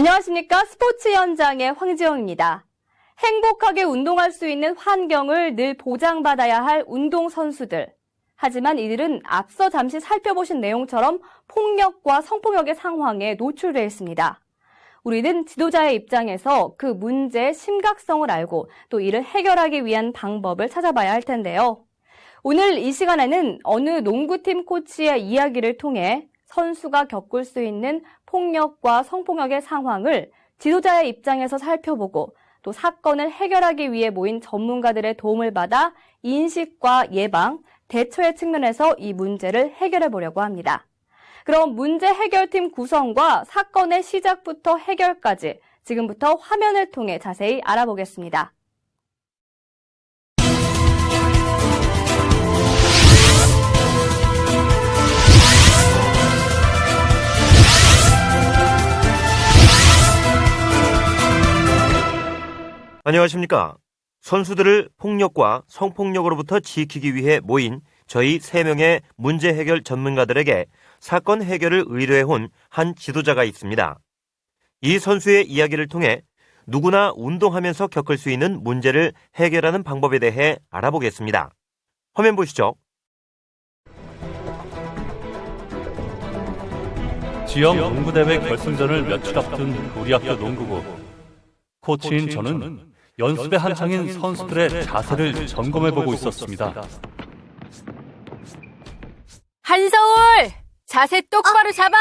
안녕하십니까? 스포츠 현장의 황지영입니다. 행복하게 운동할 수 있는 환경을 늘 보장받아야 할 운동선수들. 하지만 이들은 앞서 잠시 살펴보신 내용처럼 폭력과 성폭력의 상황에 노출되어 있습니다. 우리는 지도자의 입장에서 그 문제의 심각성을 알고 또 이를 해결하기 위한 방법을 찾아봐야 할 텐데요. 오늘 이 시간에는 어느 농구팀 코치의 이야기를 통해 선수가 겪을 수 있는 폭력과 성폭력의 상황을 지도자의 입장에서 살펴보고 또 사건을 해결하기 위해 모인 전문가들의 도움을 받아 인식과 예방, 대처의 측면에서 이 문제를 해결해 보려고 합니다. 그럼 문제 해결팀 구성과 사건의 시작부터 해결까지 지금부터 화면을 통해 자세히 알아보겠습니다. 안녕하십니까. 선수들을 폭력과 성폭력으로부터 지키기 위해 모인 저희 3명의 문제 해결 전문가들에게 사건 해결을 의뢰해온 한 지도자가 있습니다. 이 선수의 이야기를 통해 누구나 운동하면서 겪을 수 있는 문제를 해결하는 방법에 대해 알아보겠습니다. 화면 보시죠. 지역 농구대회 결승전을 며칠 앞둔 우리 학교 농구부. 코치인 저는 연습에 한창인 선수들의 자세를 점검해보고 있었습니다. 한서울! 자세 똑바로 잡아!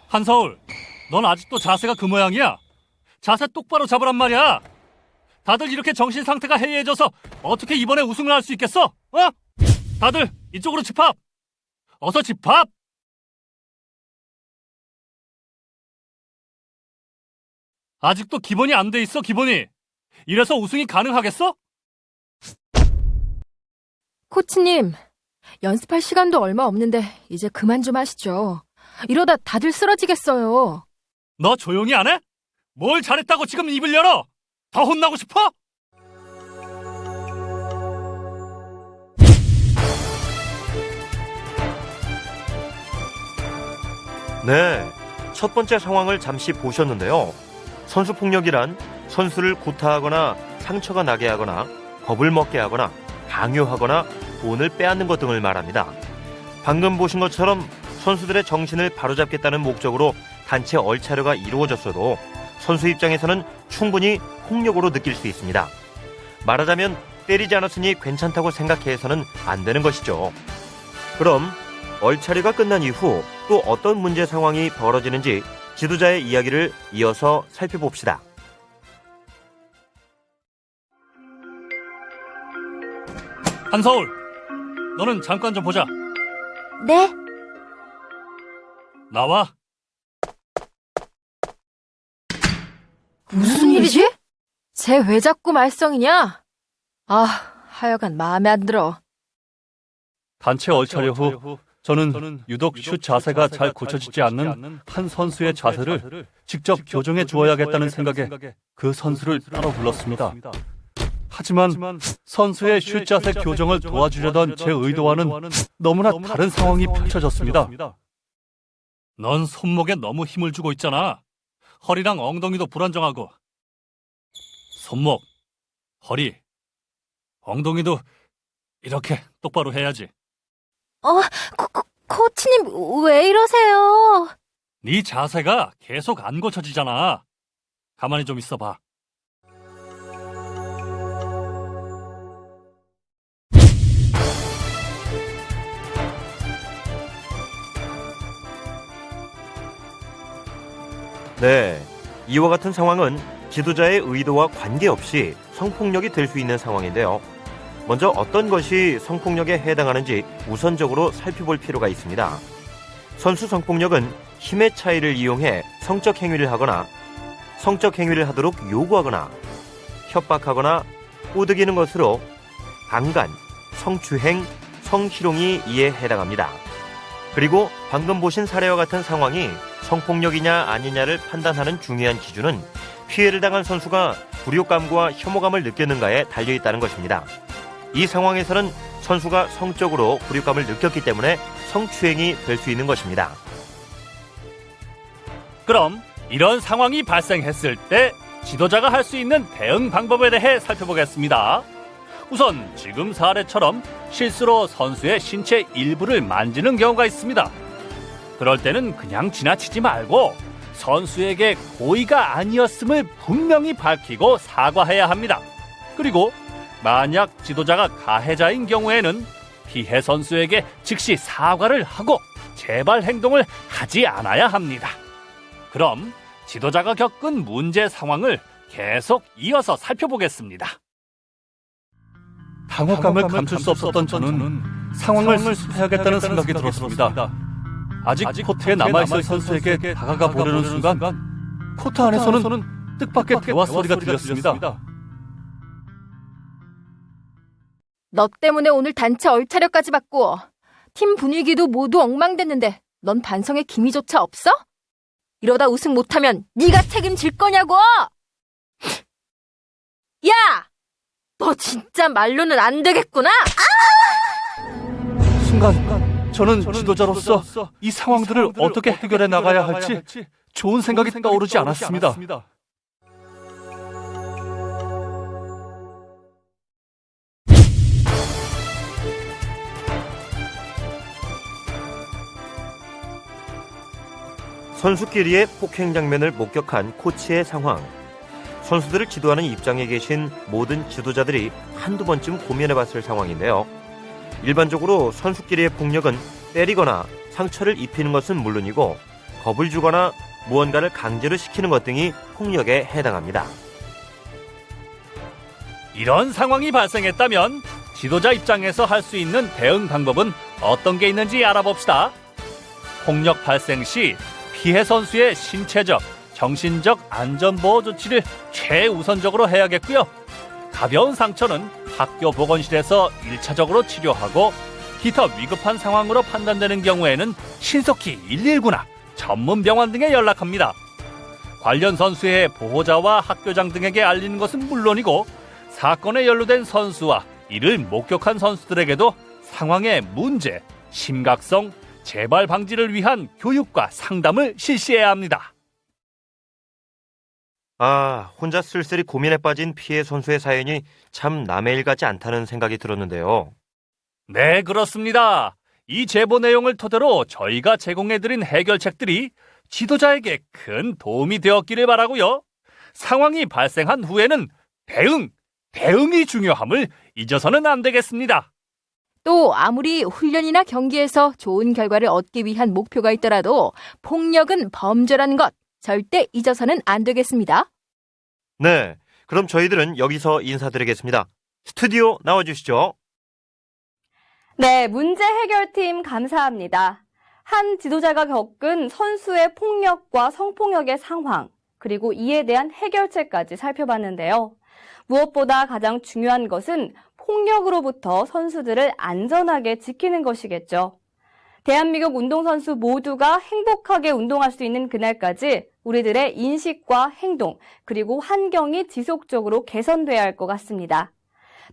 한서울, 넌 아직도 자세가 그 모양이야? 자세 똑바로 잡으란 말이야. 다들 이렇게 정신 상태가 해이해져서 어떻게 이번에 우승을 할 수 있겠어? 어? 다들 이쪽으로 집합! 어서 집합! 아직도 기본이 안 돼 있어, 기본이. 이래서 우승이 가능하겠어? 코치님, 연습할 시간도 얼마 없는데 이제 그만 좀 하시죠. 이러다 다들 쓰러지겠어요. 너 조용히 안 해? 뭘 잘했다고 지금 입을 열어? 더 혼나고 싶어? 네, 첫 번째 상황을 잠시 보셨는데요. 선수 폭력이란 선수를 구타하거나 상처가 나게 하거나 겁을 먹게 하거나 강요하거나 돈을 빼앗는 것 등을 말합니다. 방금 보신 것처럼 선수들의 정신을 바로잡겠다는 목적으로 단체 얼차려가 이루어졌어도 선수 입장에서는 충분히 폭력으로 느낄 수 있습니다. 말하자면 때리지 않았으니 괜찮다고 생각해서는 안 되는 것이죠. 그럼 얼차려가 끝난 이후 또 어떤 문제 상황이 벌어지는지 지도자의 이야기를 이어서 살펴봅시다. 한서울, 너는 잠깐 좀 보자. 네? 나와. 무슨 일이지? 쟤 왜 자꾸 말썽이냐? 아, 하여간 마음에 안 들어. 단체 얼차려 후 저는 유독 슛 자세가 잘 고쳐지지 않는 한 선수의 자세를 직접 교정해 주어야겠다는 생각에 그 선수를 따로 불렀습니다. 하지만 선수의 슛 자세 교정을 도와주려던 제 의도와는 너무나 다른 상황이 펼쳐졌습니다. 넌 손목에 너무 힘을 주고 있잖아. 허리랑 엉덩이도 불안정하고. 손목, 허리, 엉덩이도 이렇게 똑바로 해야지. 코치님, 왜 이러세요? 네 자세가 계속 안 고쳐지잖아. 가만히 좀 있어봐. 네, 이와 같은 상황은 지도자의 의도와 관계없이 성폭력이 될 수 있는 상황인데요. 먼저 어떤 것이 성폭력에 해당하는지 우선적으로 살펴볼 필요가 있습니다. 선수 성폭력은 힘의 차이를 이용해 성적 행위를 하거나 성적 행위를 하도록 요구하거나 협박하거나 꼬드기는 것으로 강간, 성추행, 성희롱이 이에 해당합니다. 그리고 방금 보신 사례와 같은 상황이 성폭력이냐 아니냐를 판단하는 중요한 기준은 피해를 당한 선수가 굴욕감과 혐오감을 느꼈는가에 달려있다는 것입니다. 이 상황에서는 선수가 성적으로 굴욕감을 느꼈기 때문에 성추행이 될 수 있는 것입니다. 그럼 이런 상황이 발생했을 때 지도자가 할 수 있는 대응 방법에 대해 살펴보겠습니다. 우선 지금 사례처럼 실수로 선수의 신체 일부를 만지는 경우가 있습니다. 그럴 때는 그냥 지나치지 말고 선수에게 고의가 아니었음을 분명히 밝히고 사과해야 합니다. 그리고 만약 지도자가 가해자인 경우에는 피해 선수에게 즉시 사과를 하고 재발 행동을 하지 않아야 합니다. 그럼 지도자가 겪은 문제 상황을 계속 이어서 살펴보겠습니다. 당혹감을 감출 수 없었던 저는 상황을 수습해야겠다는 생각이 들었습니다. 아직 코트에 남아있을 선수에게 다가가 보려는 순간 코트 안에서는 뜻밖의 대화 소리가 들렸습니다. 너 때문에 오늘 단체 얼차려까지 받고 팀 분위기도 모두 엉망됐는데 넌 반성의 기미조차 없어? 이러다 우승 못하면 네가 책임질 거냐고! 야! 너 진짜 말로는 안 되겠구나! 순간 저는 지도자로서 이 상황들을 어떻게 해결해 나가야 할지 좋은 생각이 떠오르지 않았습니다. 선수끼리의 폭행 장면을 목격한 코치의 상황. 선수들을 지도하는 입장에 계신 모든 지도자들이 한두 번쯤 고민해봤을 상황인데요. 일반적으로 선수끼리의 폭력은 때리거나 상처를 입히는 것은 물론이고 겁을 주거나 무언가를 강제로 시키는 것 등이 폭력에 해당합니다. 이런 상황이 발생했다면 지도자 입장에서 할 수 있는 대응 방법은 어떤 게 있는지 알아봅시다. 폭력 발생 시 피해 선수의 신체적, 정신적 안전보호 조치를 최우선적으로 해야겠고요. 가벼운 상처는 학교 보건실에서 1차적으로 치료하고 기타 위급한 상황으로 판단되는 경우에는 신속히 119나 전문 병원 등에 연락합니다. 관련 선수의 보호자와 학교장 등에게 알리는 것은 물론이고 사건에 연루된 선수와 이를 목격한 선수들에게도 상황의 문제, 심각성, 재발 방지를 위한 교육과 상담을 실시해야 합니다. 혼자 쓸쓸히 고민에 빠진 피해 선수의 사연이 참 남의 일 같지 않다는 생각이 들었는데요. 네, 그렇습니다. 이 제보 내용을 토대로 저희가 제공해드린 해결책들이 지도자에게 큰 도움이 되었기를 바라고요. 상황이 발생한 후에는 대응이 중요함을 잊어서는 안 되겠습니다. 또 아무리 훈련이나 경기에서 좋은 결과를 얻기 위한 목표가 있더라도 폭력은 범죄라는 것 절대 잊어서는 안 되겠습니다. 네, 그럼 저희들은 여기서 인사드리겠습니다. 스튜디오 나와주시죠. 네, 문제 해결팀 감사합니다. 한 지도자가 겪은 선수의 폭력과 성폭력의 상황, 그리고 이에 대한 해결책까지 살펴봤는데요. 무엇보다 가장 중요한 것은 폭력으로부터 선수들을 안전하게 지키는 것이겠죠. 대한민국 운동선수 모두가 행복하게 운동할 수 있는 그날까지 우리들의 인식과 행동, 그리고 환경이 지속적으로 개선돼야 할 것 같습니다.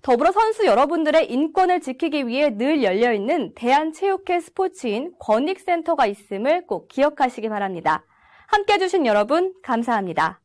더불어 선수 여러분들의 인권을 지키기 위해 늘 열려있는 대한체육회 스포츠인 권익센터가 있음을 꼭 기억하시기 바랍니다. 함께 해주신 여러분 감사합니다.